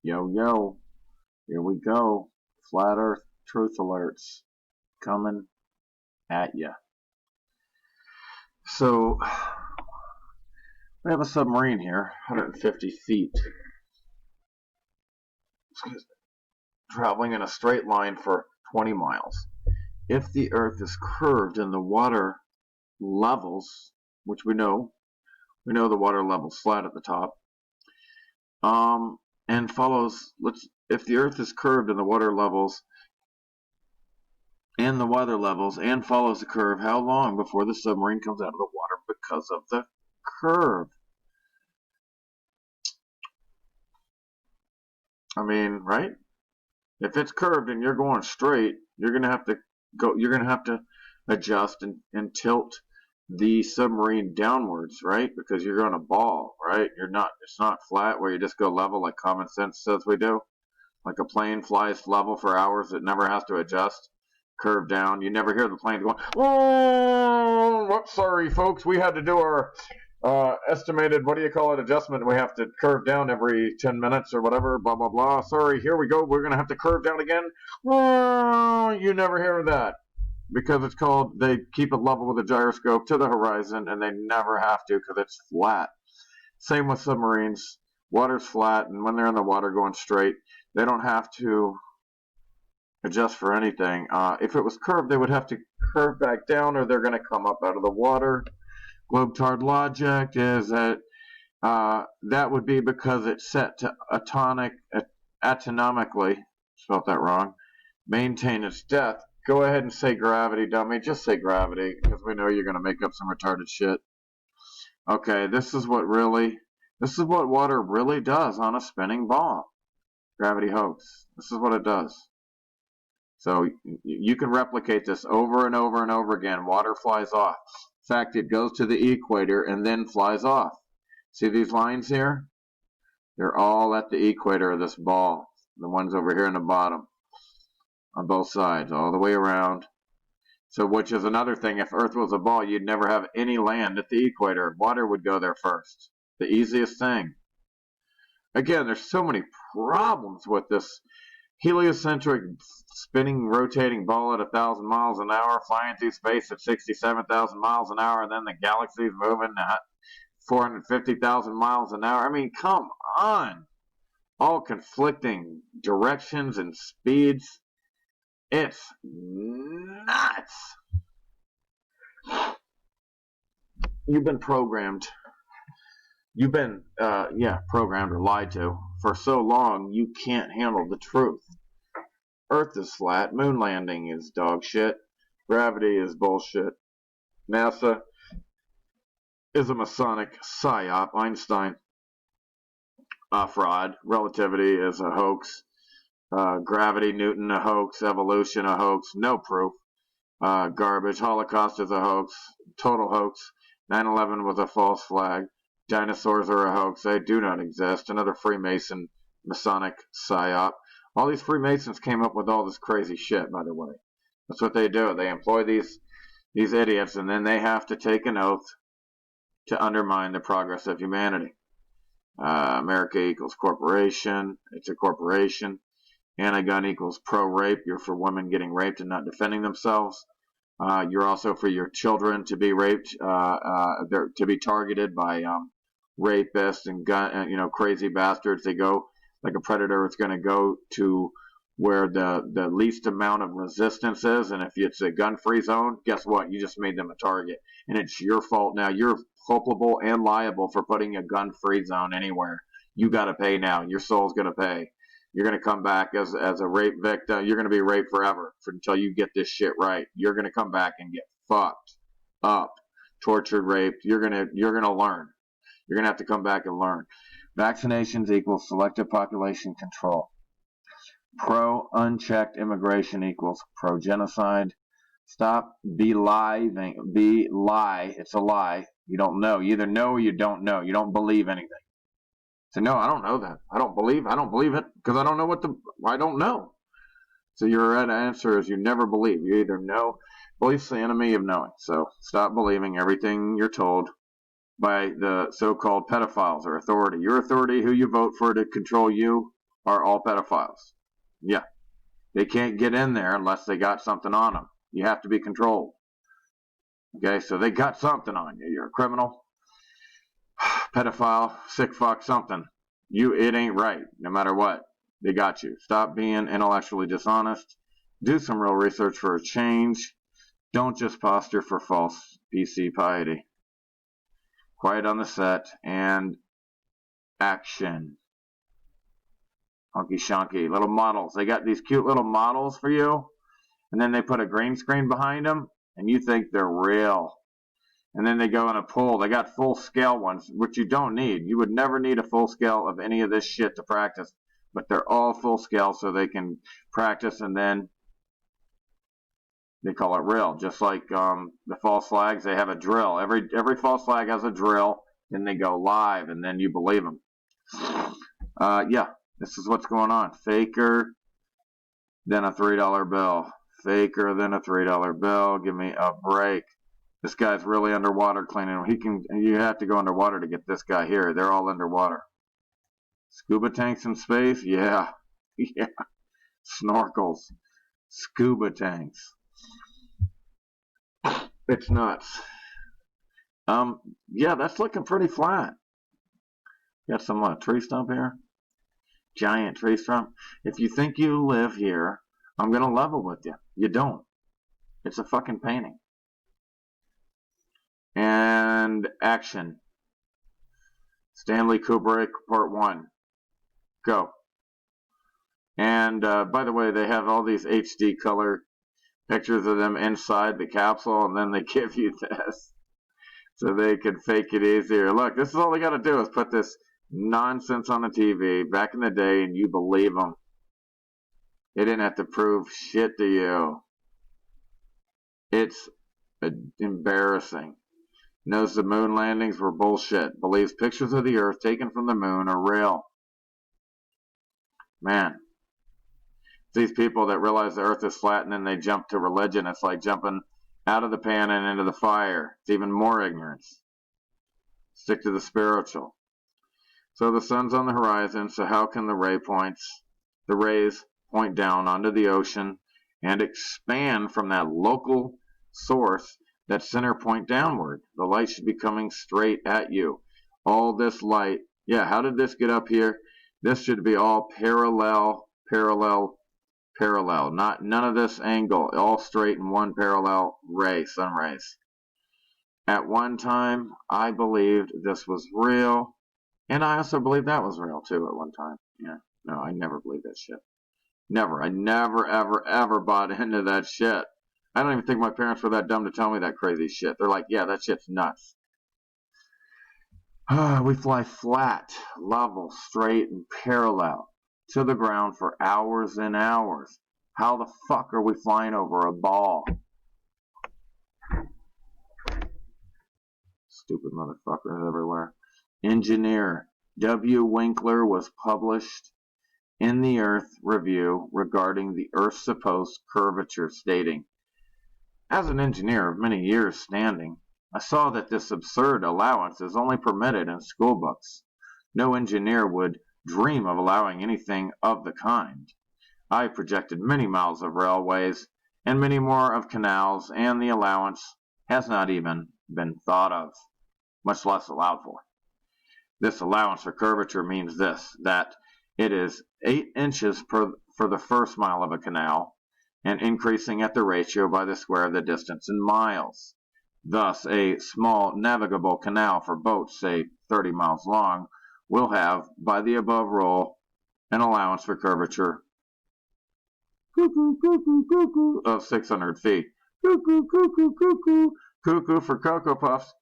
Yo, yo, here we go. Flat Earth truth alerts coming at ya. So, we have a submarine here, 150 feet, traveling in a straight line for 20 miles. If the Earth is curved and the water levels, which we know the water level's flat at the top, and follows, if the Earth is curved and the water levels and follows the curve, how long before the submarine comes out of the water because of the curve? I mean, right? If it's curved and you're going straight, you're gonna have to adjust and tilt the submarine downwards, right? Because you're going to ball, right? It's not flat where you just go level like common sense says we do. Like a plane flies level for hours, it never has to adjust. Curve down. You never hear the plane going, oh, sorry folks, we had to do our estimated, adjustment. We have to curve down every 10 minutes or whatever, blah, blah, blah. Sorry, here we go. We're going to have to curve down again. You never hear that because it's called, they keep it level with a gyroscope to the horizon and they never have to because it's flat. Same with submarines. Water's flat, and when they're in the water going straight, they don't have to adjust for anything. If it was curved, they would have to curve back down or they're going to come up out of the water. Globetard logic is that that would be because it's set to atonomically, spelled that wrong, maintain its depth. Go ahead and say gravity, dummy. Just say gravity because we know you're going to make up some retarded shit. Okay, this is what water really does on a spinning ball. Gravity hoax. This is what it does. So you can replicate this over and over and over again. Water flies off. In fact, it goes to the equator and then flies off. See these lines here? They're all at the equator of this ball. The ones over here in the bottom. On both sides, all the way around. So which is another thing. If Earth was a ball, you'd never have any land at the equator. Water would go there first. The easiest thing. Again, there's so many problems with this heliocentric spinning, rotating ball at 1,000 miles an hour, flying through space at 67,000 miles an hour, and then the galaxy's moving at 450,000 miles an hour. I mean, come on. All conflicting directions and speeds. It's nuts. You've been programmed. You've been, programmed or lied to for so long you can't handle the truth. Earth is flat. Moon landing is dog shit. Gravity is bullshit. NASA is a Masonic psyop. Einstein, fraud. Relativity is a hoax. Gravity, Newton, a hoax. Evolution, a hoax. No proof. Garbage. Holocaust is a hoax. Total hoax. 9/11 was a false flag. Dinosaurs are a hoax. They do not exist. Another Freemason, Masonic psyop. All these Freemasons came up with all this crazy shit, by the way. That's what they do. They employ these idiots, and then they have to take an oath to undermine the progress of humanity. America equals corporation. It's a corporation. Anti-gun equals pro-rape. You're for women getting raped and not defending themselves. You're also for your children to be raped, to be targeted by rapists and crazy bastards. They go like a predator. It's going to go to where the least amount of resistance is, and if it's a gun-free zone, guess what? You just made them a target, and it's your fault now. You're culpable and liable for putting a gun-free zone anywhere. You got to pay now. Your soul's going to pay. You're going to come back as a rape victim. You're going to be raped forever until you get this shit right. You're going to come back and get fucked up, tortured, raped. You're going to learn. You're going to have to come back and learn. Vaccinations equals selective population control. Pro-unchecked immigration equals pro-genocide. Stop belying. It's a lie. You don't know. You either know or you don't know. You don't believe anything. So no, I don't know that. I don't believe it because I don't know I don't know. So your answer is you never believe. You either know. Belief's the enemy of knowing. So stop believing everything you're told by the so-called pedophiles or authority. Your authority, who you vote for to control you, are all pedophiles. Yeah. They can't get in there unless they got something on them. You have to be controlled. Okay, so they got something on you. You're a criminal, pedophile, sick fuck, something. It ain't right, no matter what. They got you. Stop being intellectually dishonest. Do some real research for a change. Don't just posture for false PC piety. Quiet on the set and action. Hunky shonky. Little models. They got these cute little models for you, and then they put a green screen behind them, and you think they're real. And then they go in a pool. They got full scale ones, which you don't need. You would never need a full scale of any of this shit to practice, but they're all full scale so they can practice, and then they call it real. Just like the false flags, they have a drill. Every false flag has a drill. Then they go live, and then you believe them. Yeah, this is what's going on. Faker, then a $3 bill. Faker, then a $3 bill. Give me a break. This guy's really underwater cleaning. You have to go underwater to get this guy here. They're all underwater. Scuba tanks in space? Yeah. Yeah. Snorkels. Scuba tanks. It's nuts. Yeah, that's looking pretty flat. Got some tree stump here. Giant tree stump. If you think you live here, I'm going to level with you. You don't. It's a fucking painting. And action. Stanley Kubrick, Part 1. Go. And by the way, they have all these HD color pictures of them inside the capsule, and then they give you this so they can fake it easier. Look, this is all they got to do is put this nonsense on the TV back in the day, and you believe them. They didn't have to prove shit to you. It's embarrassing. Knows the moon landings were bullshit. Believes pictures of the Earth taken from the moon are real. Man. These people that realize the Earth is flat and then they jump to religion. It's like jumping out of the pan and into the fire. It's even more ignorance. Stick to the spiritual. So the sun's on the horizon, so how can the rays point down onto the ocean and expand from that local source, that center point downward? The light should be coming straight at you. All this light, yeah, how did this get up here? This should be all parallel, none of this angle, all straight in one parallel ray, sun rays. At one time, I believed this was real, and I also believed that was real too at one time. Yeah, no, I never believed that shit. Never. I never, ever, ever bought into that shit. I don't even think my parents were that dumb to tell me that crazy shit. They're like, yeah, that shit's nuts. We fly flat, level, straight, and parallel to the ground for hours and hours. How the fuck are we flying over a ball? Stupid motherfuckers everywhere. Engineer W. Winkler was published in the Earth Review regarding the Earth's supposed curvature, stating, as an engineer of many years standing, I saw that this absurd allowance is only permitted in school books. No engineer would dream of allowing anything of the kind. I projected many miles of railways and many more of canals, and the allowance has not even been thought of, much less allowed for. This allowance for curvature means this, that it is 8 inches for the first mile of a canal, and increasing at the ratio by the square of the distance in miles. Thus, a small navigable canal for boats, say 30 miles long, will have, by the above rule, an allowance for curvature of 600 feet. Cuckoo for Cocoa Puffs.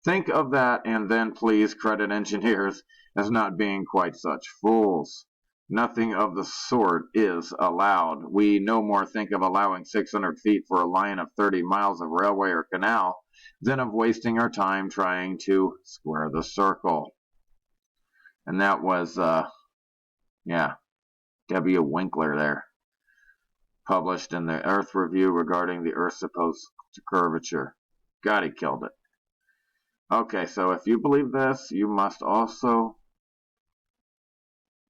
Think of that, and then please credit engineers as not being quite such fools. Nothing of the sort is allowed. We no more think of allowing 600 feet for a line of 30 miles of railway or canal than of wasting our time trying to square the circle. And that was, W. Winkler there. Published in the Earth Review regarding the Earth's supposed curvature. God, he killed it. Okay, so if you believe this, you must also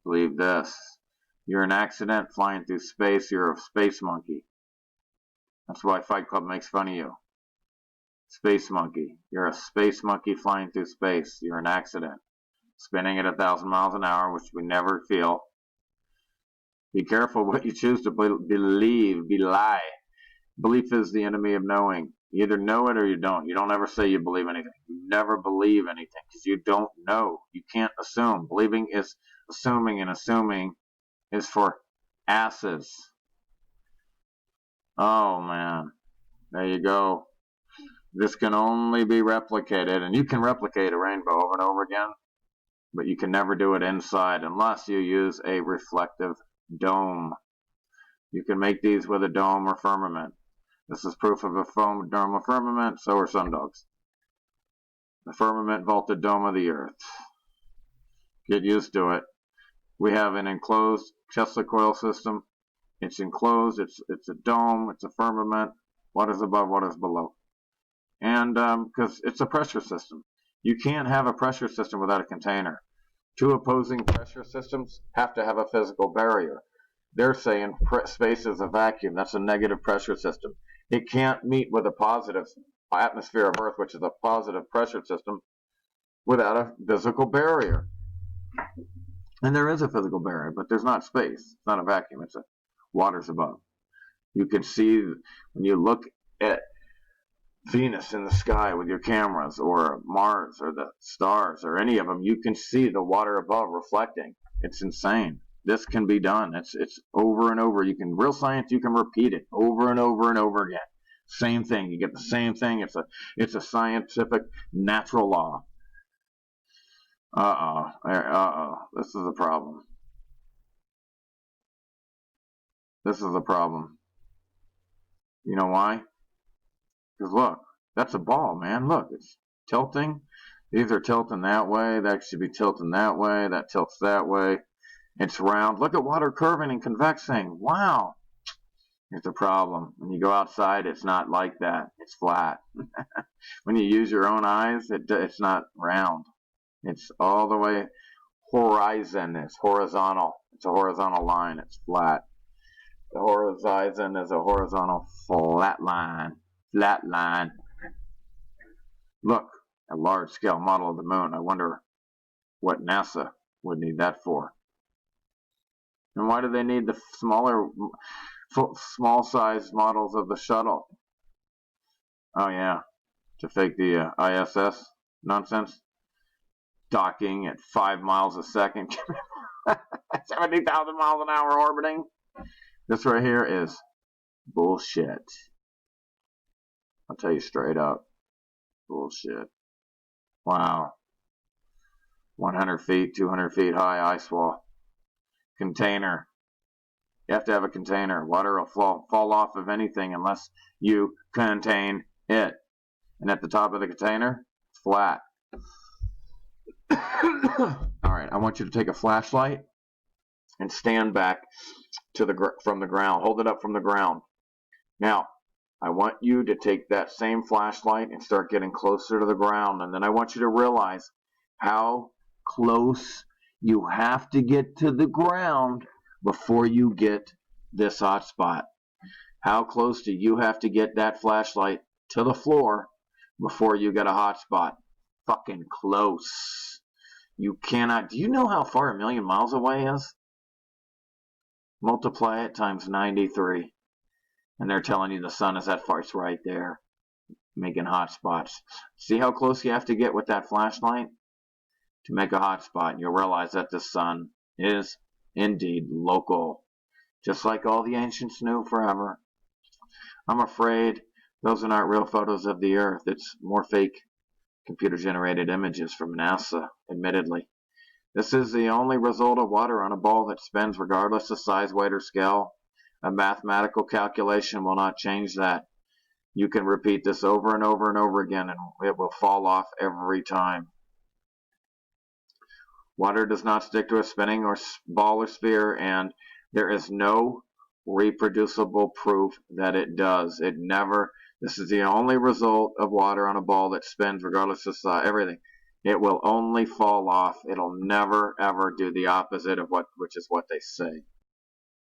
believe this. You're an accident flying through space. You're a space monkey. That's why Fight Club makes fun of you. Space monkey. You're a space monkey flying through space. You're an accident. Spinning at 1,000 miles an hour, which we never feel. Be careful what you choose to believe. Belief is the enemy of knowing. You either know it or you don't. You don't ever say you believe anything. You never believe anything because you don't know. You can't assume. Believing is assuming, and assuming is for asses. Oh, man. There you go. This can only be replicated, and you can replicate a rainbow over and over again, but you can never do it inside unless you use a reflective dome. You can make these with a dome or firmament. This is proof of a foam dome or firmament, so are sundogs. The firmament vaulted dome of the earth. Get used to it. We have an enclosed Tesla coil system. It's enclosed, it's a dome, it's a firmament, what is above, what is below. And because it's a pressure system. You can't have a pressure system without a container. Two opposing pressure systems have to have a physical barrier. They're saying space is a vacuum. That's a negative pressure system. It can't meet with a positive atmosphere of Earth, which is a positive pressure system, without a physical barrier. And there is a physical barrier, but there's not space. It's not a vacuum. It's a water's above. You can see when you look at Venus in the sky with your cameras, or Mars or the stars or any of them, you can see the water above reflecting. It's insane. This can be done. It's over and over. You can, real science, you can repeat it over and over and over again. Same thing. You get the same thing. It's a scientific natural law. This is a problem. This is a problem. You know why? Because look, that's a ball, man. Look, it's tilting. These are tilting that way. That should be tilting that way. That tilts that way. It's round. Look at water curving and convexing. Wow. Here's the problem. When you go outside, it's not like that. It's flat. When you use your own eyes, it's not round. It's all the way horizon. It's horizontal. It's a horizontal line. It's flat. The horizon is a horizontal flat line. Flat line. Look, a large-scale model of the moon. I wonder what NASA would need that for. And why do they need the small-sized models of the shuttle? Oh, yeah, to fake the ISS nonsense. Docking at 5 miles a second. 70,000 miles an hour orbiting. This right here is bullshit. I'll tell you straight up. Bullshit. Wow. 100 feet, 200 feet high ice wall. Container. You have to have a container. Water will fall off of anything unless you contain it. And at the top of the container, it's flat. Alright, I want you to take a flashlight and stand back from the ground. Hold it up from the ground. Now, I want you to take that same flashlight and start getting closer to the ground. And then I want you to realize how close you have to get to the ground before you get this hot spot. How close do you have to get that flashlight to the floor before you get a hot spot? Fucking close. You cannot. Do you know how far 1,000,000 miles away is? Multiply it times 93. And they're telling you the sun is that far. It's right there, making hot spots. See how close you have to get with that flashlight to make a hot spot, and you'll realize that the sun is indeed local, just like all the ancients knew forever. I'm afraid those are not real photos of the Earth. It's more fake computer-generated images from NASA, admittedly. This is the only result of water on a ball that spins regardless of size, weight, or scale. A mathematical calculation will not change that. You can repeat this over and over and over again, and it will fall off every time. Water does not stick to a spinning or ball or sphere, and there is no reproducible proof that it does. It never. This is the only result of water on a ball that spins regardless of size, everything. It will only fall off. It'll never, ever do the opposite of which is what they say.